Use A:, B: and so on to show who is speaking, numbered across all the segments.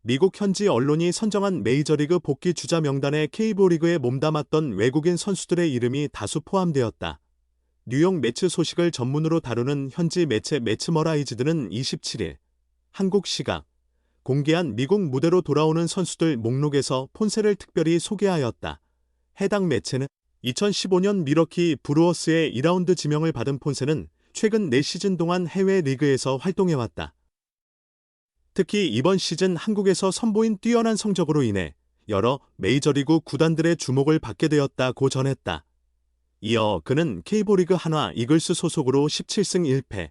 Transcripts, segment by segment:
A: 미국 현지 언론이 선정한 메이저리그 복귀 주자 명단에 KBO리그에 몸담았던 외국인 선수들의 이름이 다수 포함되었다. 뉴욕 매츠 소식을 전문으로 다루는 현지 매체 매츠머라이즈드는 27일 한국 시각 공개한 미국 무대로 돌아오는 선수들 목록에서 폰세를 특별히 소개하였다. 해당 매체는 2015년 밀워키 브루어스의 2라운드 지명을 받은 폰세는 최근 4시즌 동안 해외 리그에서 활동해왔다. 특히 이번 시즌 한국에서 선보인 뛰어난 성적으로 인해 여러 메이저리그 구단들의 주목을 받게 되었다고 전했다. 이어 그는 KBO리그 한화 이글스 소속으로 17승 1패,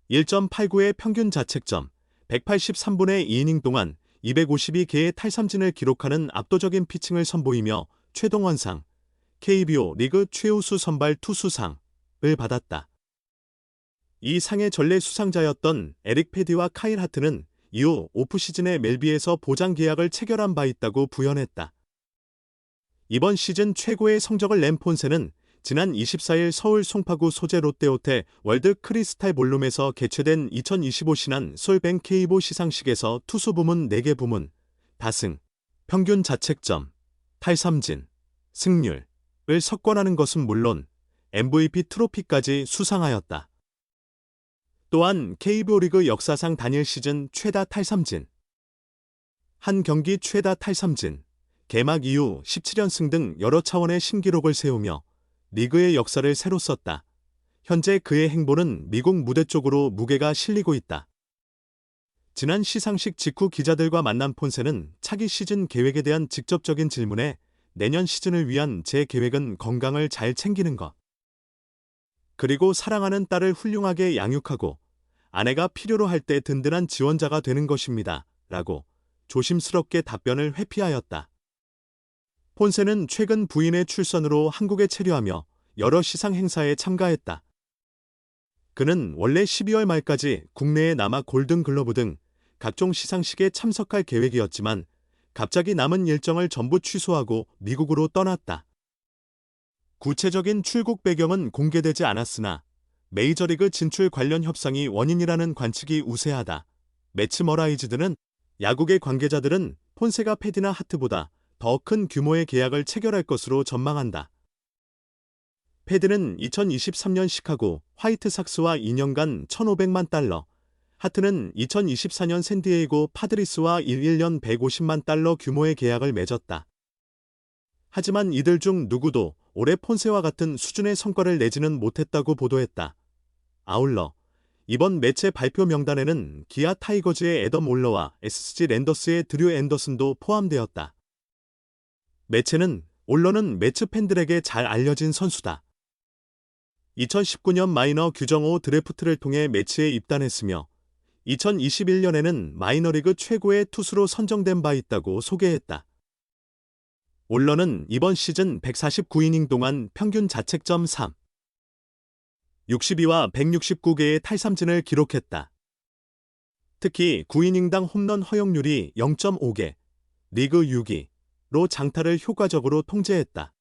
A: 1.89의 평균 자책점, 183분의 2이닝 동안 252개의 탈삼진을 기록하는 압도적인 피칭을 선보이며 최동원상, KBO 리그 최우수 선발 투수상을 받았다. 이 상의 전례 수상자였던 에릭 패디와 카일 하트는 이후 오프시즌에 멜비에서 보장 계약을 체결한 바 있다고 부연했다. 이번 시즌 최고의 성적을 낸 폰세는 지난 24일 서울 송파구 소재 롯데호텔 월드 크리스탈 볼룸에서 개최된 2025 신한 솔뱅 KBO 시상식에서 투수 부문 4개 부문, 다승, 평균 자책점, 탈삼진, 승률을 석권하는 것은 물론 MVP 트로피까지 수상하였다. 또한 KBO 리그 역사상 단일 시즌 최다 탈삼진, 한 경기 최다 탈삼진, 개막 이후 17연승 등 여러 차원의 신기록을 세우며 리그의 역사를 새로 썼다. 현재 그의 행보는 미국 무대 쪽으로 무게가 실리고 있다. 지난 시상식 직후 기자들과 만난 폰세는 차기 시즌 계획에 대한 직접적인 질문에 내년 시즌을 위한 제 계획은 건강을 잘 챙기는 것, 그리고 사랑하는 딸을 훌륭하게 양육하고 아내가 필요로 할 때 든든한 지원자가 되는 것입니다. 라고 조심스럽게 답변을 회피하였다. 폰세는 최근 부인의 출산으로 한국에 체류하며 여러 시상 행사에 참가했다. 그는 원래 12월 말까지 국내에 남아 골든글러브 등 각종 시상식에 참석할 계획이었지만 갑자기 남은 일정을 전부 취소하고 미국으로 떠났다. 구체적인 출국 배경은 공개되지 않았으나 메이저리그 진출 관련 협상이 원인이라는 관측이 우세하다. 매츠머라이즈드는 야구계 관계자들은 폰세가 패디나 하트보다 더 큰 규모의 계약을 체결할 것으로 전망한다. 패디는 2023년 시카고 화이트삭스와 2년간 1,500만 달러, 하트는 2024년 샌디에이고 파드리스와 1년 150만 달러 규모의 계약을 맺었다. 하지만 이들 중 누구도 올해 폰세와 같은 수준의 성과를 내지는 못했다고 보도했다. 아울러 이번 매체 발표 명단에는 기아 타이거즈의 애덤 올러와 SC 랜더스의 드류 앤더슨도 포함되었다. 매체는 올러는 매츠 팬들에게 잘 알려진 선수다. 2019년 마이너 규정 5 드래프트를 통해 매치에 입단했으며 2021년에는 마이너리그 최고의 투수로 선정된 바 있다고 소개했다. 올러는 이번 시즌 149이닝 동안 평균 자책점 3, 62와 169개의 탈삼진을 기록했다. 특히 9이닝당 홈런 허용률이 0.5개, 리그 6위로 장타를 효과적으로 통제했다.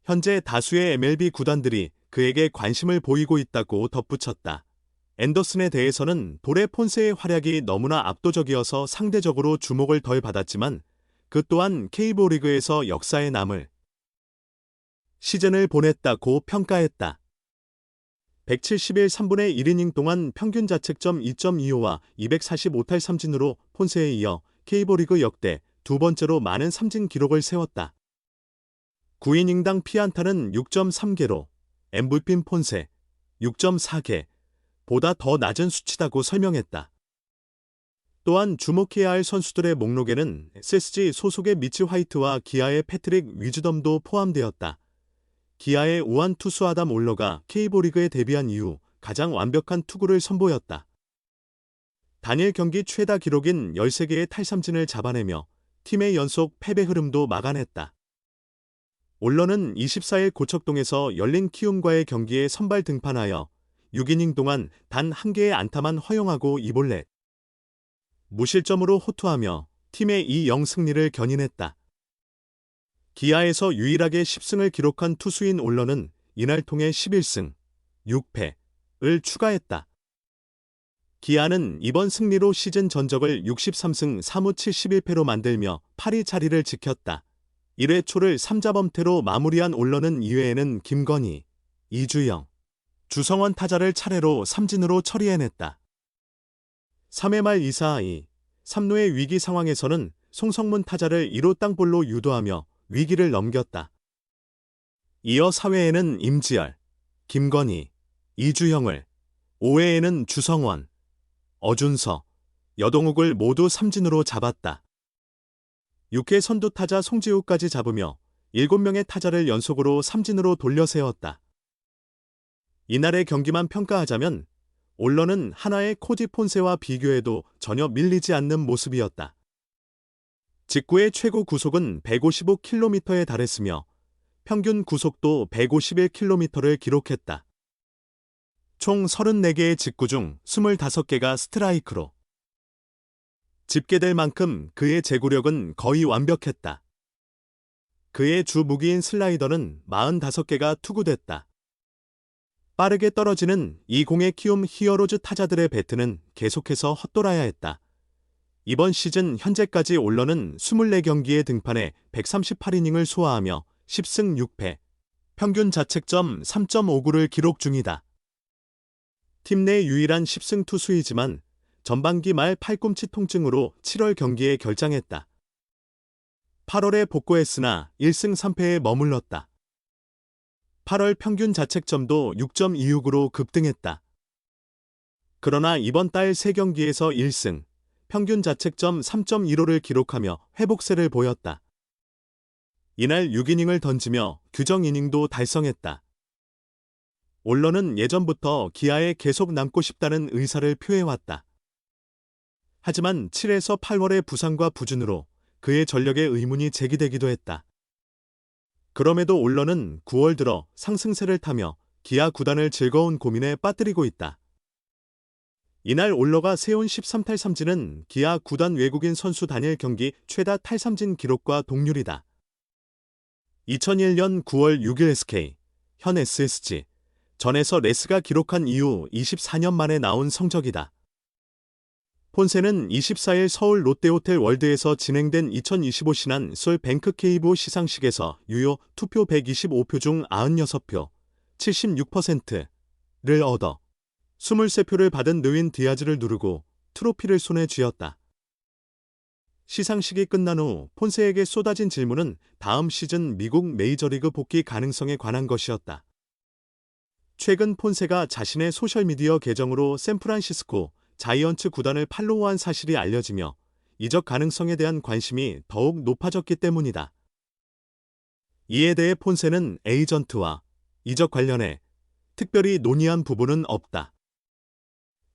A: 현재 다수의 MLB 구단들이 그에게 관심을 보이고 있다고 덧붙였다. 앤더슨에 대해서는 돌의 폰세의 활약이 너무나 압도적이어서 상대적으로 주목을 덜 받았지만 그 또한 KBO 리그에서 역사에 남을 시즌을 보냈다고 평가했다. 171 3분의 1이닝 동안 평균 자책점 2.25와 245탈 삼진으로 폰세에 이어 KBO 리그 역대 두 번째로 많은 삼진 기록을 세웠다. 9이닝당 피안타는 6.3개로 MVP인 폰세 6.4개 보다 더 낮은 수치다고 설명했다. 또한 주목해야 할 선수들의 목록에는 SSG 소속의 미치 화이트와 기아의 패트릭 위즈덤도 포함되었다. 기아의 우완 투수 아담 올러가 KBO 리그에 데뷔한 이후 가장 완벽한 투구를 선보였다. 단일 경기 최다 기록인 13개의 탈삼진을 잡아내며 팀의 연속 패배 흐름도 막아냈다. 올러는 24일 고척동에서 열린 키움과의 경기에 선발 등판하여 6이닝 동안 단 1개의 안타만 허용하고 2볼넷 무실점으로 호투하며 팀의 2-0 승리를 견인했다. 기아에서 유일하게 10승을 기록한 투수인 올러는 이날 통해 11승, 6패를 추가했다. 기아는 이번 승리로 시즌 전적을 63승 4무 71패로 만들며 8위 자리를 지켰다. 1회 초를 3자범퇴로 마무리한 올런은 이외에는 김건희, 이주영, 주성원 타자를 차례로 삼진으로 처리해냈다. 3회 말 2사2, 3루의 위기 상황에서는 송성문 타자를 2루 땅볼로 유도하며 위기를 넘겼다. 이어 4회에는 임지열, 김건희, 이주영을, 5회에는 주성원, 어준서, 여동욱을 모두 삼진으로 잡았다. 6회 선두 타자 송지우까지 잡으며 7명의 타자를 연속으로 삼진으로 돌려세웠다. 이날의 경기만 평가하자면 올런은 한화의 코디 폰세와 비교해도 전혀 밀리지 않는 모습이었다. 직구의 최고 구속은 155km에 달했으며 평균 구속도 151km를 기록했다. 총 34개의 직구 중 25개가 스트라이크로 집계될 만큼 그의 제구력은 거의 완벽했다. 그의 주 무기인 슬라이더는 45개가 투구됐다. 빠르게 떨어지는 이 공의 키움 히어로즈 타자들의 배트는 계속해서 헛돌아야 했다. 이번 시즌 현재까지 올런은 24경기에 등판해 138이닝을 소화하며 10승 6패, 평균 자책점 3.59를 기록 중이다. 팀 내 유일한 10승 투수이지만 전반기 말 팔꿈치 통증으로 7월 경기에 결장했다. 8월에 복구했으나 1승 3패에 머물렀다. 8월 평균 자책점도 6.26으로 급등했다. 그러나 이번 달 3경기에서 1승, 평균 자책점 3.15를 기록하며 회복세를 보였다. 이날 6이닝을 던지며 규정 이닝도 달성했다. 올런은 예전부터 기아에 계속 남고 싶다는 의사를 표해왔다. 하지만 7에서 8월의 부상과 부진으로 그의 전력에 의문이 제기되기도 했다. 그럼에도 올런은 9월 들어 상승세를 타며 기아 구단을 즐거운 고민에 빠뜨리고 있다. 이날 올러가 세운 13탈삼진은 기아 구단 외국인 선수 단일 경기 최다 탈삼진 기록과 동률이다. 2001년 9월 6일 SK, 현 SSG, 전에서 레스가 기록한 이후 24년 만에 나온 성적이다. 폰세는 24일 서울 롯데호텔 월드에서 진행된 2025 신한 술 뱅크 KBO 시상식에서 유효 투표 125표 중 96표, 76%를 얻어 23표를 받은 느윈 디아즈를 누르고 트로피를 손에 쥐었다. 시상식이 끝난 후 폰세에게 쏟아진 질문은 다음 시즌 미국 메이저리그 복귀 가능성에 관한 것이었다. 최근 폰세가 자신의 소셜미디어 계정으로 샌프란시스코 자이언츠 구단을 팔로우한 사실이 알려지며 이적 가능성에 대한 관심이 더욱 높아졌기 때문이다. 이에 대해 폰세는 에이전트와 이적 관련해 특별히 논의한 부분은 없다.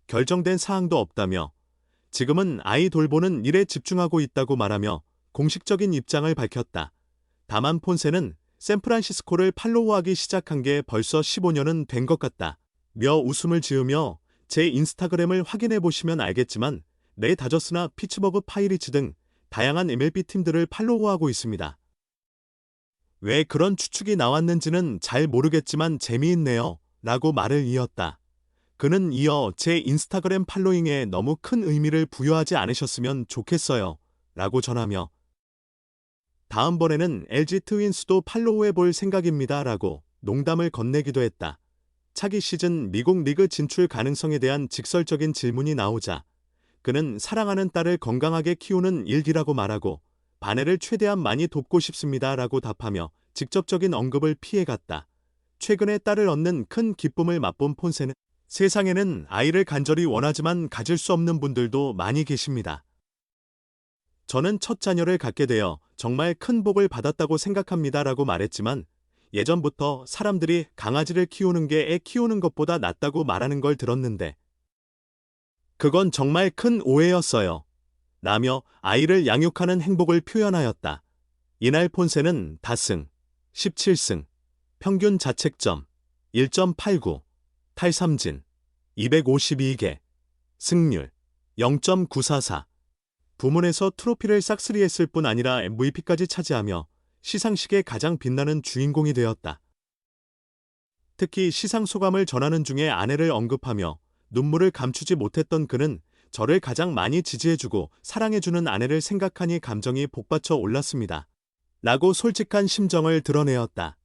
A: 결정된 사항도 없다며 지금은 아이 돌보는 일에 집중하고 있다고 말하며 공식적인 입장을 밝혔다. 다만 폰세는 샌프란시스코를 팔로우하기 시작한 게 벌써 15년은 된 것 같다. 며 웃음을 지으며 제 인스타그램을 확인해 보시면 알겠지만 내 다저스나 피츠버그 파이리츠 등 다양한 MLB 팀들을 팔로우하고 있습니다. 왜 그런 추측이 나왔는지는 잘 모르겠지만 재미있네요. 라고 말을 이었다. 그는 이어 제 인스타그램 팔로잉에 너무 큰 의미를 부여하지 않으셨으면 좋겠어요. 라고 전하며 다음번에는 LG 트윈스도 팔로우해 볼 생각입니다. 라고 농담을 건네기도 했다. 차기 시즌 미국 리그 진출 가능성에 대한 직설적인 질문이 나오자 그는 사랑하는 딸을 건강하게 키우는 일이라고 말하고 아내를 최대한 많이 돕고 싶습니다. 라고 답하며 직접적인 언급을 피해갔다. 최근에 딸을 얻는 큰 기쁨을 맛본 폰세는 세상에는 아이를 간절히 원하지만 가질 수 없는 분들도 많이 계십니다. 저는 첫 자녀를 갖게 되어 정말 큰 복을 받았다고 생각합니다. 라고 말했지만 예전부터 사람들이 강아지를 키우는 게 애 키우는 것보다 낫다고 말하는 걸 들었는데 그건 정말 큰 오해였어요. 라며 아이를 양육하는 행복을 표현하였다. 이날 폰세는 다승, 17승, 평균 자책점 1.89, 탈삼진 252개, 승률 0.944, 부문에서 트로피를 싹쓸이했을 뿐 아니라 MVP까지 차지하며 시상식의 가장 빛나는 주인공이 되었다. 특히 시상 소감을 전하는 중에 아내를 언급하며 눈물을 감추지 못했던 그는 저를 가장 많이 지지해주고 사랑해주는 아내를 생각하니 감정이 복받쳐 올랐습니다. 라고 솔직한 심정을 드러내었다.